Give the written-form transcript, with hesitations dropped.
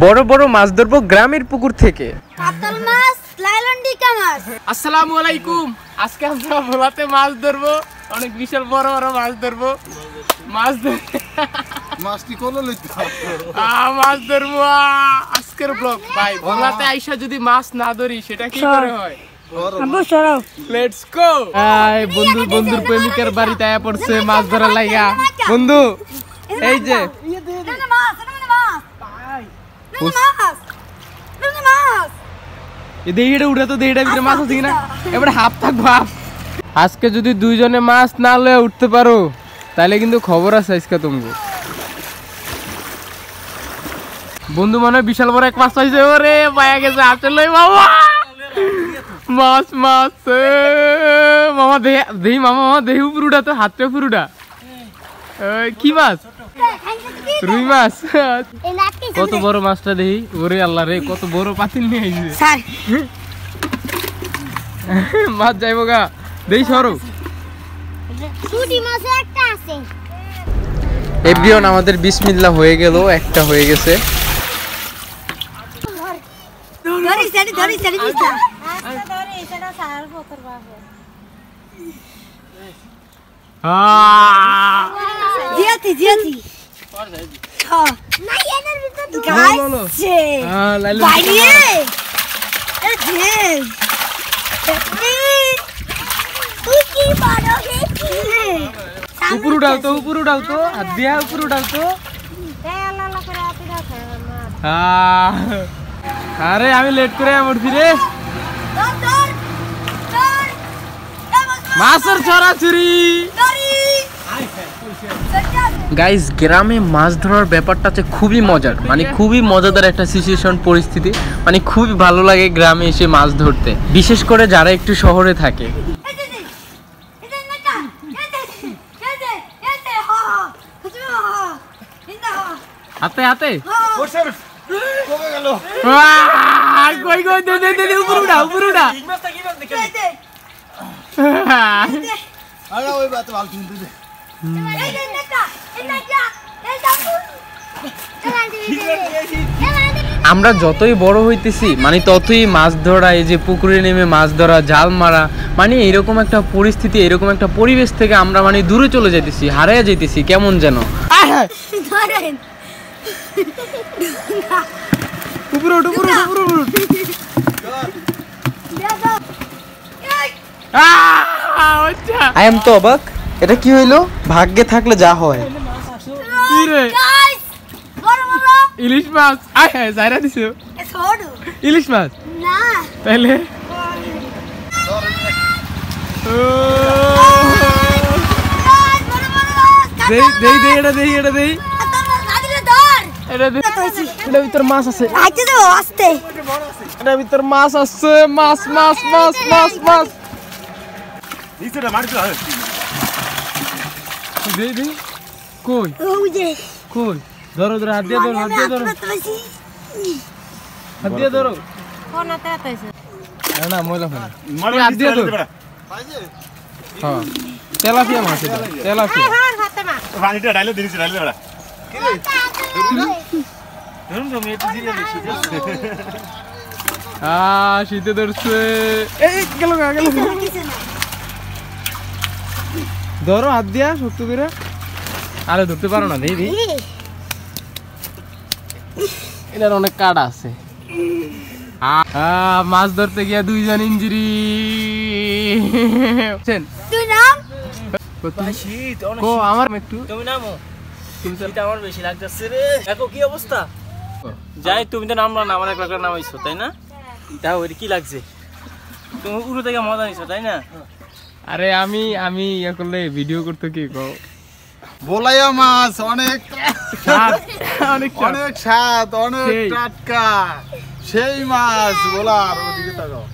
বড় বড় মাছ ধরবো গ্রামের পুকুর থেকে। কাতল মাছ, লাইলন্ডিকা মাছ। আসসালামু আলাইকুম। আজকে আমরা ভোলাতে মাছ ধরবো, অনেক বিশাল বড় বড় মাছ ধরবো। মাছ মাছটি করলো লইতে মাছ ধরবো আজকের ব্লগ। ভাই ভোলাতে আইসা যদি মাছ না ধরি সেটা কি করে হয়? Let's go. বন্ধুর প্রেমিকার বাড়িতে আয়া পড়ছে মাছ ধরা লাইগা। বন্ধু এই যে দেহিটা উঠে তো দেহিটার ভিতরে মাছ আছে কিনা এবারে হাফ থাকবো হাফ। আজকে যদি দুইজনে মাছ না লয়ে উঠতে পারো তাহলে কিন্তু খবর আছে আজকে তোমাকে। বন্ধু মনে হয় বিশাল বড় এক মাছ পাইছে। ওরে পায়া গেছে আসলে বাবা মাছ মাছ মামা দেহি মামা দেহি উপরুটা তো হাতটা উপরুটা কি মাছ? রুই মাছ। কত বড় মাছটা দেহি। ওরে আল্লাহ রে কত বড় পাতিল নিয়ে আইছে মাছ যাইব গা দেহি সরো। এভরিওয়ান আমাদের বিসমিল্লাহ হয়ে গেল, একটা হয়ে গেছে। উপর উঠাও তো, উপর উঠাও তো, হাত দিয়া উপর উঠাও তো। আরে আমি লেট করে পড়ছি রে। মাছের ছড়াছড়ি। গাইস গ্রামে মাছ ধরার ব্যাপারটা হচ্ছে খুবই মজার, মানে খুবই মজাদার একটা সিচুয়েশন পরিস্থিতি, মানে খুবই ভালো লাগে গ্রামে এসে মাছ ধরতে, বিশেষ করে যারা একটু শহরে থাকে। হাতে হাতে কমে গেল। কই কই দে দে দে উপর উঠা উপর উঠা। আরে ওই বাত বাল কিনতে দে। আমরা যতই বড় হইতেছি মানে ততই মাছ ধরা, এই যে পুকুরে নেমে মাছ ধরা, জাল মারা, মানে এরকম একটা পরিস্থিতি, এরকম একটা পরিবেশ থেকে আমরা মানে দূরে চলে যাইতেছি, হারাইয়া যাইতেছি কেমন যেন। উপরে উঠ উপরে উঠ উপরে উঠ। আই এম তো অবাক, এটা কি হইলো? ভাগ্যে থাকলে যা হয়। কি রে? ইলিশ মাছ। আয় হ্যাঁ জায়রা দিছো ইলিশ মাছ না তাহলে দেই দেই দেই এটা দেই এটা দেই এটা দেই। এটার ভিতর মাছ আছে, এটার ভিতর মাছ আছে। মাছ মাছ মাছ মাছ মাছ নিচেটা মারছো আরে দেই দেই। কই কই? ধরো ধরো হাত দিয়ে ধরো, হাত দিয়ে ধরো, হাত দিয়ে ধরো। কোনাতে আইছে না না ময়লা ফেলা মারো হাত দিয়ে ধরো। পাইছে হ্যাঁ তেলাপিয়া মাছ, এটা তেলাপিয়া। পানিটা ডাইলে দিছি ডাইলে বড়া কি রে ধরুন তুমি একটু জিরে বেশি শীতে ধরছে। এই গেল গেল ধরো হাত দিয়া শক্ত করে। আরে ধরতে পারো না দেই দেই। এটার অনেক কাটা আছে। মাছ ধরতে গিয়া দুইজন ইঞ্জুরি। আমার একটু তুমি নামো, শীত আমার বেশি লাগতেছে রে। দেখো কি অবস্থা। যাই তুমি তো নামলা না, আমার এক লাখ নামাইছো তাই না? তাও ওই কি লাগছে? তুমি উড়ো থেকে মজা নিছো তাই না? আরে আমি আমি ইয়া করলে ভিডিও করতে কি কও? বলাইয়া মাছ অনেক স্বাদ, অনেক অনেক স্বাদ, অনেক টাটকা সেই মাছ। বলার ওদিকে তাকাও।